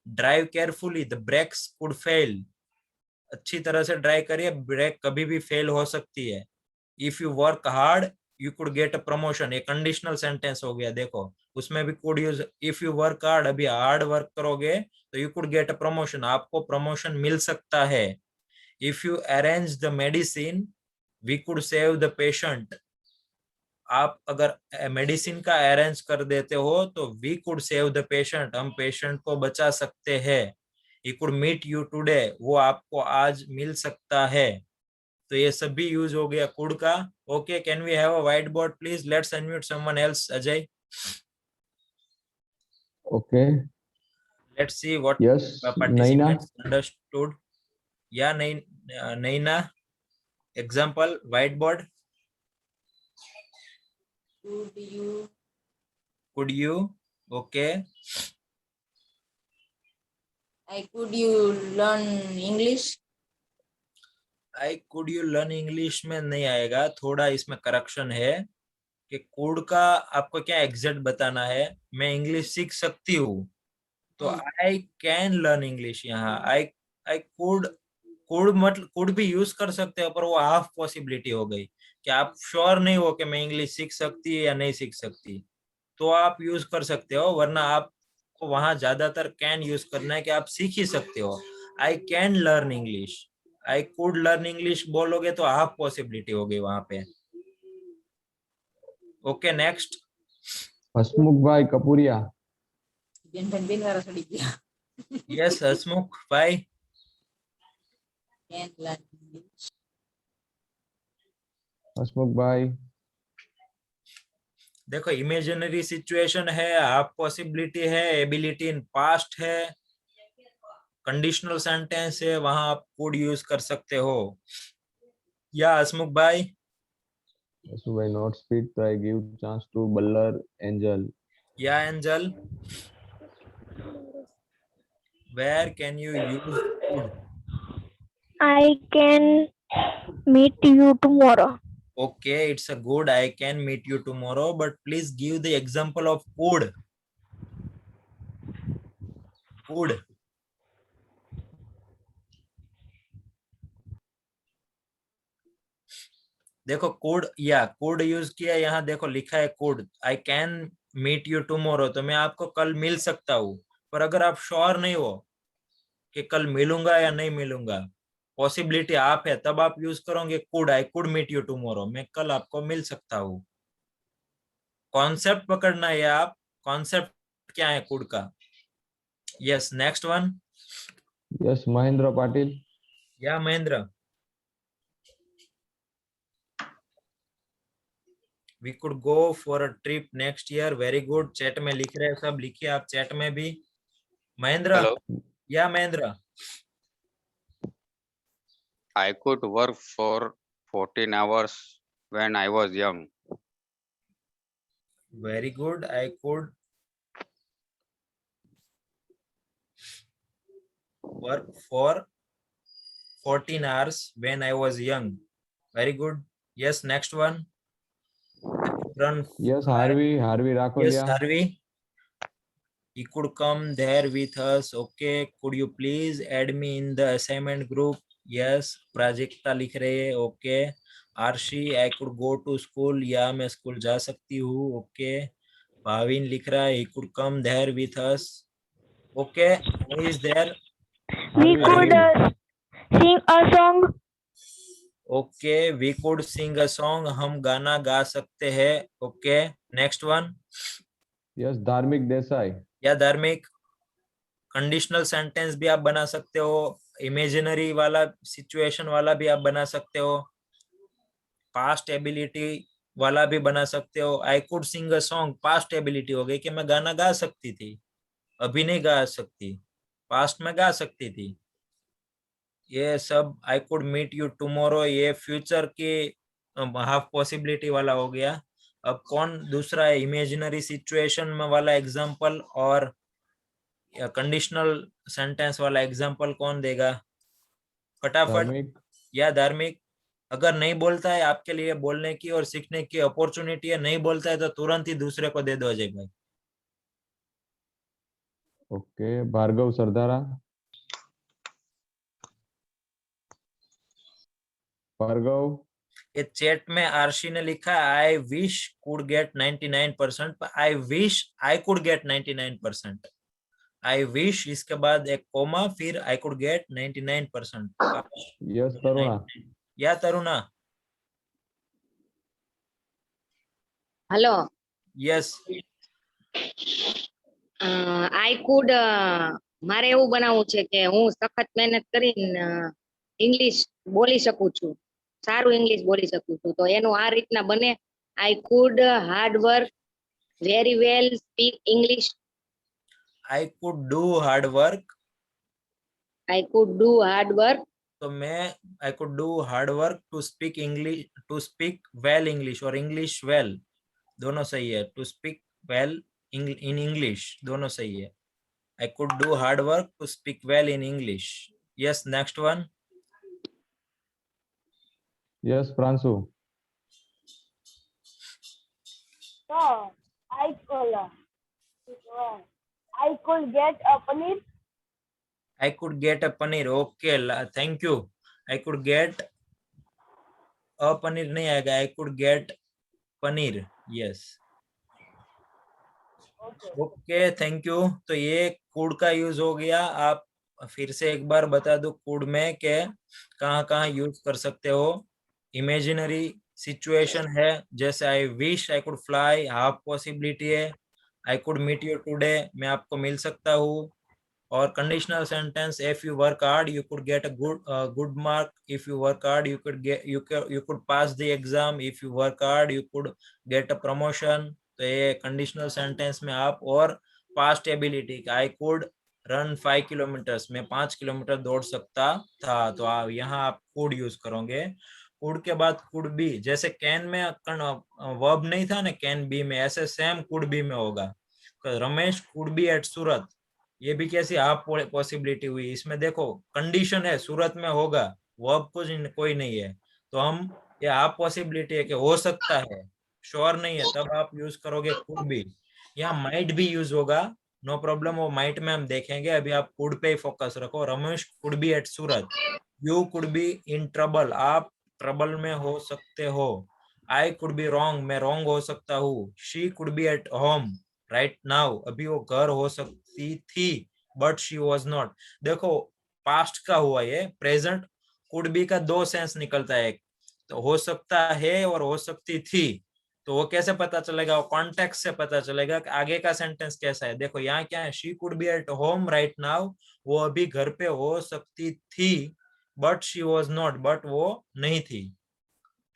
Drive carefully, the brakes could fail, अच्छी तरह से ड्राइव करिए, ब्रेक कभी भी फेल हो सकती है। If you work hard you could get a promotion, ये कंडीशनल सेंटेंस हो गया, देखो उसमें भी could use, if you work hard, अभी हार्ड वर्क करोगे तो you could get a promotion, आपको प्रमोशन मिल सकता है। If you arrange the medicine we could save the patient, आप अगर मेडिसिन का अरेंज कर देते हो तो we could save the patient, हम पेशेंट को बचा सकते हैं। He could meet you today, वो आपको आज मिल सकता है। तो ये सभी यूज हो गया कुड का. Okay, can we have a white board please? Let's unmute someone else. Ajay, Okay. let's see what Yes, participants understood. Yeah, Naina, example, whiteboard. Could you? Okay. Could you learn English? Could you learn English में नहीं आएगा, थोड़ा इसमें correction है कि could का आपको क्या एग्जैक्ट बताना है. मैं इंग्लिश सीख सकती हूँ, तो आई कैन लर्न इंग्लिश. यहाँ आई कुड मतलब कुड भी यूज कर सकते हो, पर वो हाफ पॉसिबिलिटी हो गई कि आप श्योर नहीं हो कि मैं इंग्लिश सीख सकती है या नहीं सीख सकती, तो आप यूज कर सकते हो. वरना आपको वहां ज्यादातर कैन यूज करना है कि आप सीख ही सकते हो. I can learn English, I could learn English बोलोगे तो हाफ पॉसिबिलिटी हो गई वहां पे. Okay, next. हसमुख भाई कपूरिया. यस, हसमुख भाई. Can learn English. हसमुख भाई. देखो, इमेजिनरी सिचुएशन है, हाफ पॉसिबिलिटी है, एबिलिटी इन पास्ट है, कंडीशनल सेंटेंस है, वहां आप कुड यूज कर सकते हो. या हसमुख भाई. हसमुख भाई नॉट स्पीक, तो I give chance to Ballar Angel. Yeah Angel, where can you use could? I can meet you tomorrow. Okay, it's a good. I can meet you tomorrow, but please give the example of could. Could. देखो, could या could use किया, यहाँ देखो लिखा है could. I can meet you tomorrow, तो मैं आपको कल मिल सकता हूँ. पर अगर आप श्योर नहीं हो कि कल मिलूंगा या नहीं मिलूंगा, पॉसिबिलिटी आप है, तब आप यूज करोगे could. I could meet you tomorrow, मैं कल आपको मिल सकता हूँ. कॉन्सेप्ट पकड़ना है आप, कॉन्सेप्ट क्या है कुड का. Yes, next one. Yes, Mahendra Patil. Yeah Mahendra. We could go for a trip next year. Very good. Chat में लिख रहे हैं सब, लिखिए आप चैट में भी. महेंद्र. Hello. या Mahendra. I could work for 14 hours when I was young. Very good. I could work for 14 hours when I was young. Very good. Yes, next one. Run. Yes, Harvey Rakolia. Yes, Harvey. He could come there with us. Okay. Could you please add me in the assignment group? Yes. Prajakta लिख रहे हैं. Okay. आरशी, I could go to school. या मैं school जा सकती हूँ. Okay. Bhavin लिख रहा है, he could come there with us. Okay. Who is there? We could sing a song. Okay. We could sing a song. हम गाना गा सकते हैं. Okay. Next one. यस, धार्मिक देसाई. या धार्मिक. कंडीशनल सेंटेंस भी आप बना सकते हो, इमेजिनरी वाला सिचुएशन वाला भी आप बना सकते हो, पास्ट एबिलिटी वाला भी बना सकते हो. I could sing a song, past ability हो गई कि मैं गाना गा सकती थी, अभी नहीं गा सकती, पास्ट में गा सकती थी. ये सब I could meet you tomorrow, ये फ्यूचर की हाफ पॉसिबिलिटी वाला हो गया. अब कौन दूसरा है इमेजिनरी सिचुएशन में वाला एग्जांपल और कंडीशनल सेंटेंस वाला एग्जांपल कौन देगा फटाफट. या धार्मिक. अगर नहीं बोलता है, आपके लिए बोलने की और सीखने की अपॉर्चुनिटी है, नहीं बोलता है तो तुरंत ही दूसरे को दे दो अजय भाई. ओके, भार्गव सरदारा. भार्गव. ये चैट में आरशी ने लिखा I wish could get 99%, I wish I could get 99%. I wish इसके बाद एक कोमा, फिर I could get 99%. Yes, Taruna. Yeah Taruna. Hello. Yes. I could મારે એવું બનાવવું છે કે હું સખત મહેનત કરીને ઇંગ્લિશ બોલી શકું છું. સારું ઇંગ્લિશ બોલી શકું છું તો એનું આ રીતના બને I could hard work very well speak English. I could do hard work. I could do hard work तो मैं I could do hard work to speak English, to speak well English or English well, दोनों सही है. To speak well in English, दोनों सही है. I could do hard work to speak well in English. Yes, next one. Yes, Pransu. So I could get a paneer. I could get a paneer. Okay, thank you. I could get a paneer नहीं आएगा. I could get paneer. Yes. Okay, thank you. तो ये could का use हो गया. आप फिर से एक बार बता दो could में के कहाँ कहाँ यूज कर सकते हो. इमेजिनरी सिचुएशन है जैसे I wish I could fly, half possibility है. I could meet you today, मैं आपको मिल सकता हूँ. और conditional sentence, if you work hard you could get a good mark. If you work hard you could pass the exam. If you work hard you could get a promotion. तो ये conditional sentence में आप. और past ability, I could run 5 kilometres, मैं 5 kilometre दौड़ सकता था. तो यहाँ आप कुड यूज करोगे. कुड के बाद कुड बी, जैसे कैन में वर्ब नहीं था ना कैन बी में, ऐसे सेम कुड बी में होगा. रमेश कुड बी एट सूरत, ये भी कैसी हाफ पॉसिबिलिटी हुई. इसमें देखो कंडीशन है सूरत में होगा, वर्ब कोई नहीं है. तो हम ये हाफ पॉसिबिलिटी है कि हो सकता है, श्योर नहीं है, तब आप यूज करोगे कुड बी. यहाँ माइट भी यूज होगा, नो प्रॉब्लम. वो माइट में हम देखेंगे, अभी आप कुड पे ही फोकस रखो. Ramesh could be at Surat. You could be in trouble, आप ट्रबल में हो सकते हो. आई कुड बी रॉन्ग, मैं रॉन्ग हो सकता हूँ. She could be at home right now, अभी वो घर हो सकती थी, बट शी वॉज नॉट. देखो पास्ट का हुआ ये, प्रेजेंट कुड बी का दो सेंस निकलता है, तो हो सकता है और हो सकती थी. तो वो कैसे पता चलेगा, वो कॉन्टेक्स्ट से पता चलेगा कि आगे का सेंटेंस कैसा है. देखो यहाँ क्या है, she could be at home right now, वो अभी घर पे हो सकती थी, but she was not, but वो नहीं थी.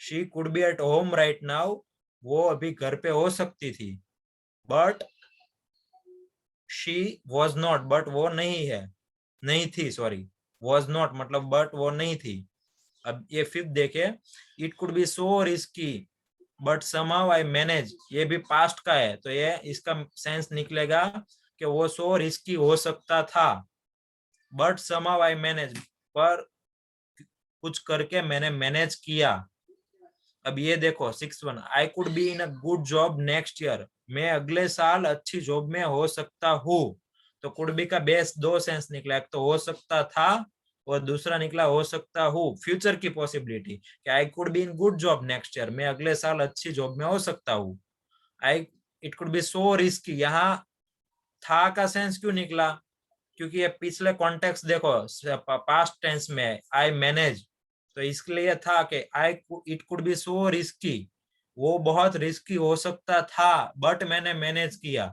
She could be at home right now, वो अभी घर पे हो सकती थी, but she was not, but वो नहीं है, नहीं थी. सॉरी, वॉज नॉट मतलब बट वो नहीं थी. अब ये फिफ्थ देखे, it could be so risky but somehow I manage, ये भी पास्ट का है, तो ये इसका सेंस निकलेगा कि वो सो रिस्की हो सकता था, बट समहाउ आई मैनेज, पर कुछ करके मैंने मैनेज किया. अब ये देखो 6-1, आई could be in a good job next year, मैं अगले साल अच्छी जॉब में हो सकता हूँ. तो कुड बी का बेस दो सेंस निकला, एक तो हो सकता था और दूसरा निकला हो सकता हूँ, फ्यूचर की पॉसिबिलिटी कि आई could be in good job next year, मैं अगले साल अच्छी जॉब में हो सकता हूँ. It could be so risky, यहाँ था का सेंस क्यों निकला, क्योंकि ये पिछले कॉन्टेक्स्ट देखो पास्ट टेंस में आई मैनेज, तो इसके लिए था कि it could be so risky, वो बहुत रिस्की हो सकता था, बट मैंने मैनेज किया.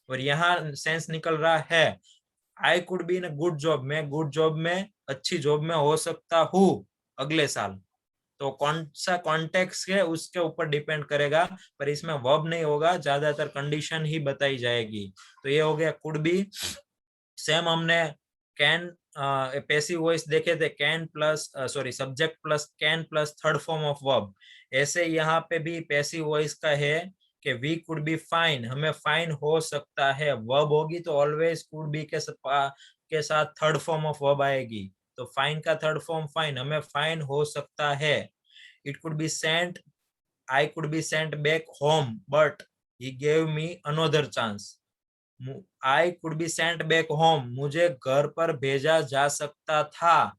और यहाँ सेंस निकल रहा है आई could be in a good job, मैं गुड जॉब में अच्छी जॉब में हो सकता हूँ अगले साल. तो कौन सा कॉन्टेक्स्ट है उसके ऊपर डिपेंड करेगा, पर इसमें वर्ब नहीं होगा, ज्यादातर कंडीशन ही बताई जाएगी. तो ये हो गया कुड बी. सेम हमने कैन पैसिव वॉइस देखे थे, can plus subject plus can plus third form of verb. ऐसे यहाँ पे भी पैसिव वॉइस का है कि वी कुड बी फाइन, हमें फाइन हो सकता है. वर्ब होगी तो ऑलवेज कुड बी के साथ थर्ड फॉर्म ऑफ वर्ब आएगी. तो फाइन का थर्ड फॉर्म फाइन, हमें फाइन हो सकता है. It could be Saint, I could be sent back home but he gave me another chance. I could be sent back home, मुझे घर पर भेजा जा सकता था.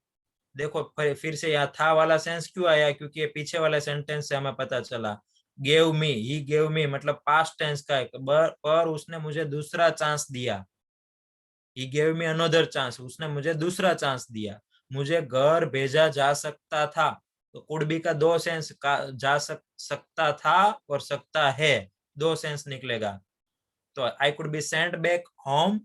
देखो फिर से यहाँ था वाला सेंस क्यों आया, क्योंकि ये पीछे वाले सेंटेंस से हमें पता चला. गेव मी, ही गेव मी मतलब पास्ट टेंस का है, पर उसने मुझे दूसरा चांस दिया. ही गेव मी अनदर चांस, उसने मुझे दूसरा चांस दिया. मुझे घर भेजा जा सकता था, तो कुड बी का दो सेंस, जा सकता था और सकता है, दो सेंस निकलेगा. तो I could be sent back home,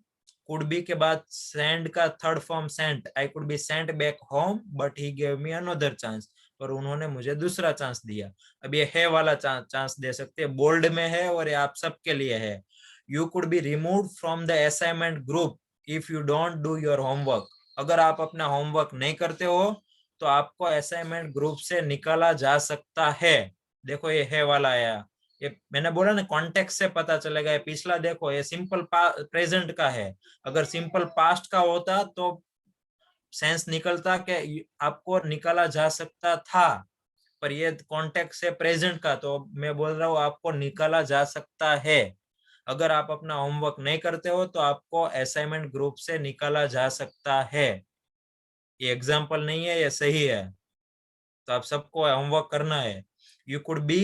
could be के बाद सेंड का third form sent, I could be sent back home but he gave me another chance, और उन्होंने मुझे दूसरा चांस दिया। अब ये है वाला चांस दे सकते हैं, बोल्ड में है और ये आप सबके लिए है। You could be removed from the assignment group if you don't do your homework. अगर आप अपना होमवर्क नहीं करते हो तो आपको असाइनमेंट ग्रुप से निकाला जा सकता है। देखो ये है वाला आया, ये मैंने बोला ना कॉन्टेक्स्ट से पता चलेगा। ये पिछला देखो ये सिंपल प्रेजेंट का है, अगर सिंपल पास्ट का होता तो सेंस निकलता कि आपको निकाला जा सकता था, पर ये कॉन्टेक्स्ट है प्रेजेंट का, तो मैं बोल रहा हूँ आपको निकाला जा सकता है। अगर आप अपना होमवर्क नहीं करते हो तो आपको असाइनमेंट ग्रुप से निकाला जा सकता है। ये एग्जाम्पल नहीं है, ये सही है, तो आप सबको होमवर्क करना है। You could be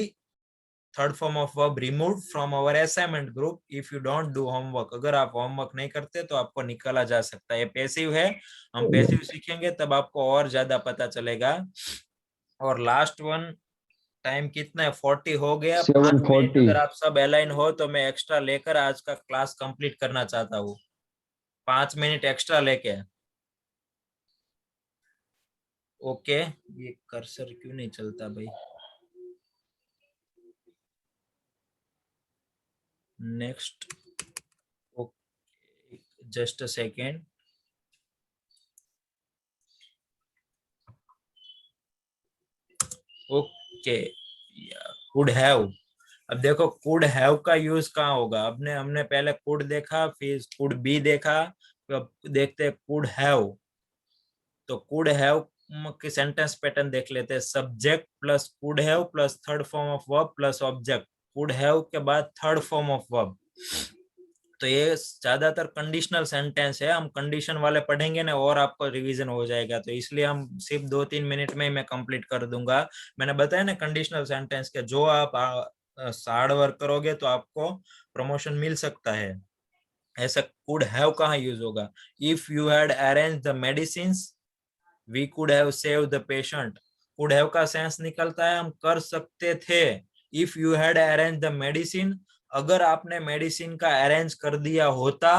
third form of verb removed from our assignment group if you don't do homework. अगर आप होमवर्क नहीं करते तो आपको निकाला जा सकता है। ये पैसिव है, हम पैसिव सीखेंगे तब आपको और ज्यादा पता चलेगा। और लास्ट वन, टाइम कितना है? 40 हो गया। 7:40 अगर आप सब अलाइन हो तो मैं एक्स्ट्रा लेकर आज का क्लास कंप्लीट करना चाहता हूँ, 5 मिनट एक्स्ट्रा लेके। ओके, ये कर्सर क्यों नहीं चलता भाई? Next, okay just a second. Okay, could have. अब देखो कुड हैव का यूज कहाँ होगा? हमने पहले कुड देखा, फिर कुड बी देखा, अब देखते हैं कुड हैव। तो कुड हैव की सेंटेंस पैटर्न देख लेते हैं। Subject plus could have plus third form of verb plus object. Could have के बाद थर्ड फॉर्म ऑफ वर्ब। तो ये ज्यादातर कंडीशनल सेंटेंस है, हम कंडीशन वाले पढ़ेंगे ना और आपको रिवीजन हो जाएगा, तो इसलिए हम सिर्फ 2-3 मिनट में ही मैं कंप्लीट कर दूंगा। मैंने बताया ना कंडीशनल सेंटेंस के जो आप हार्ड वर्क करोगे तो आपको प्रमोशन मिल सकता है। ऐसा कुड हैव कहाँ यूज होगा? If you had arrange the medicine we could have save the patient. Could have का सेंस निकलता है हम कर सकते थे। If you had arrange the medicine, अगर आपने मेडिसिन का अरेंज कर दिया होता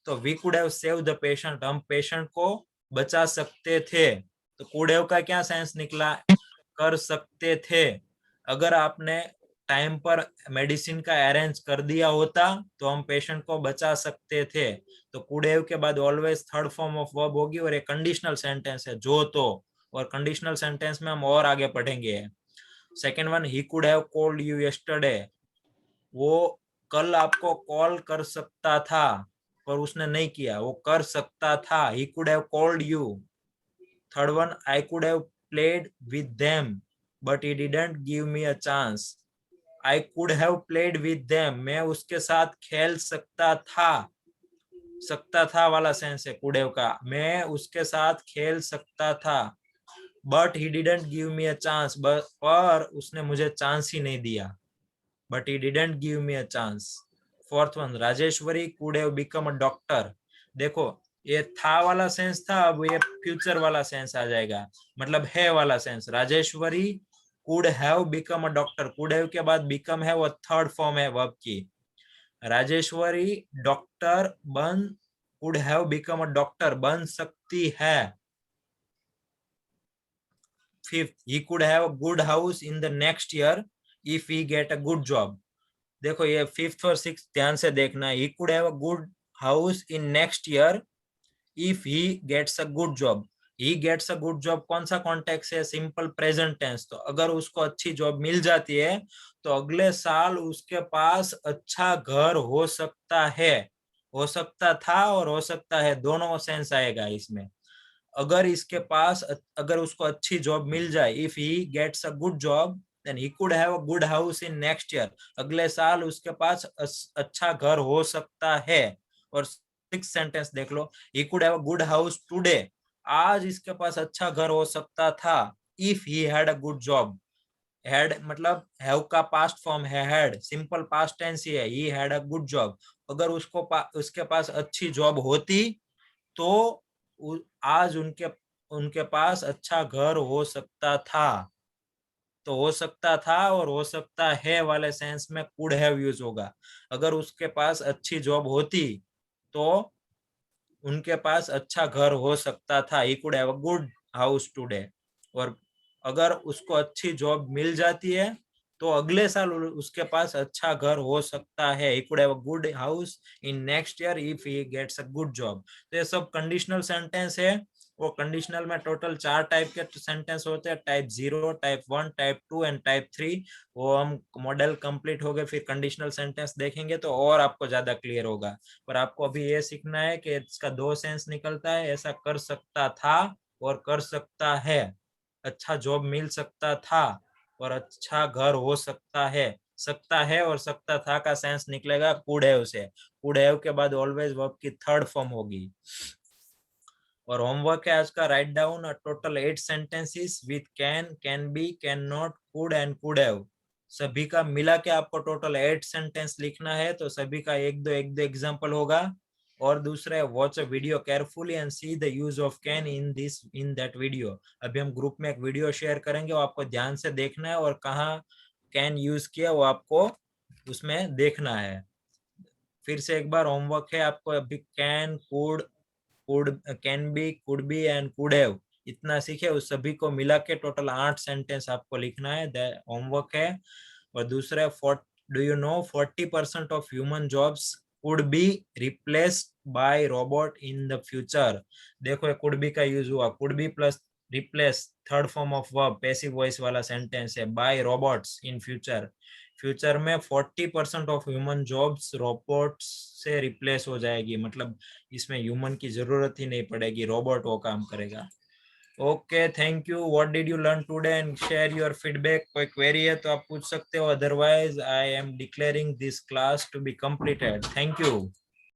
तो we could have save the patient, हम पेशेंट को बचा सकते थे। तो कुड हैव का क्या सेंस निकला? कर सकते थे। अगर आपने टाइम पर मेडिसिन का अरेंज कर दिया होता तो हम पेशेंट को बचा सकते थे। तो कुड हैव के बाद always third form of verb होगी और एक कंडीशनल सेंटेंस है जो तो, और कंडीशनल सेंटेंस में हम और आगे पढ़ेंगे। Second one, he could have called you yesterday, वो कल आपको कॉल कर सकता था पर उसने नहीं किया, वो कर सकता था। He could have called you. Third one, I could have played with them but he didn't give me a chance. I could have played with them, मैं उसके साथ खेल सकता था। सकता था वाला सेंस है कुड हैव का, मैं उसके साथ खेल सकता था। But he didn't give me a chance, पर उसने मुझे चांस ही नहीं दिया। but he didn't give me a chance. Fourth one, Rajeshwari could have become a doctor. देखो ये था वाला सेंस था, अब ये फ्यूचर वाला सेंस आ जाएगा, मतलब है वाला sense. Rajeshwari could have become a doctor, could have के बाद become है वो थर्ड फॉर्म है वर्ब की। Rajeshwari doctor could have become a doctor, बन सकती है। Fifth, he could have a good house in the next year if he get a good job. देखो ये फिफ्थ और सिक्स ध्यान से देखना। he could have a good house in next year if he gets a good job. he gets a good job कौन सा context है? Simple present tense. तो अगर उसको अच्छी जॉब मिल जाती है तो अगले साल उसके पास अच्छा घर हो सकता है। हो सकता था और हो सकता है, दोनों सेंस आएगा इसमें। अगर इसके पास, अगर उसको अच्छी जॉब मिल जाए, if he gets a good job then he could have a good house in next year, अगले साल उसके पास अच्छा घर हो सकता है। और सिक्स सेंटेंस देख लो, he could have a good house today, आज इसके पास अच्छा घर हो सकता था। if he had a good job, had मतलब have का पास्ट फॉर्म है had, सिंपल पास्ट टेंस ही है। he had a good job, अगर उसके पास अच्छी जॉब होती तो आज उनके पास अच्छा घर हो सकता था। तो हो सकता था और हो सकता है वाले सेंस में कुड हैव यूज होगा। अगर उसके पास अच्छी जॉब होती तो उनके पास अच्छा घर हो सकता था। He could have a good house today. और अगर उसको अच्छी जॉब मिल जाती है तो अगले साल उसके पास अच्छा घर हो सकता है. He could have a good house in next year if he gets a good job. तो ये सब कंडीशनल सेंटेंस है. वो कंडीशनल में टोटल 4 टाइप के सेंटेंस होते हैं, type 0, type 1, type 2 and type 3. वो हम मॉडल कंप्लीट हो गए फिर कंडीशनल सेंटेंस देखेंगे तो और आपको ज्यादा क्लियर होगा. पर आपको अभी ये सीखना है कि इसका 2 सेंस निकलता है. ऐसा कर सकता था और कर सकता है. अच्छा जॉब मिल सकता था और अच्छा घर हो सकता है. सकता है और सकता था का सेंस निकलेगा कुड हैव से. कुड हैव के बाद ऑलवेज वर्ब की थर्ड फॉर्म होगी. और होमवर्क है आज का, write down a total 8 sentences with can be, can not, could and could have. सभी का मिला के आपको टोटल 8 सेंटेंस लिखना है. तो सभी का एक दो एग्जांपल होगा. और दूसरा है watch a video carefully and see the use of can in that video. अभी हम ग्रुप में एक वीडियो शेयर करेंगे, वो आपको ध्यान से देखना है और कहाँ कैन यूज किया वो आपको उसमें देखना है. फिर से एक बार होमवर्क है आपको अभी, can, could, can be, could be and could have इतना सीखे. उस सभी को मिला के टोटल 8 सेंटेंस आपको लिखना है. होमवर्क है. और दूसरा, do you know 40% of human jobs could be replaced by robot in the future. देखो could be का यूज हुआ, could be plus replace third form of verb passive voice वाला सेंटेंस है, by robots in future. Future में 40% of human jobs robots से replace हो जाएगी. मतलब इसमें ह्यूमन की जरूरत ही नहीं पड़ेगी, रोबोट वो काम करेगा. Okay, thank you. What did you learn today and share your feedback. कोई क्वेरी है तो आप पूछ सकते हो, otherwise I am declaring this class to be completed. Thank you.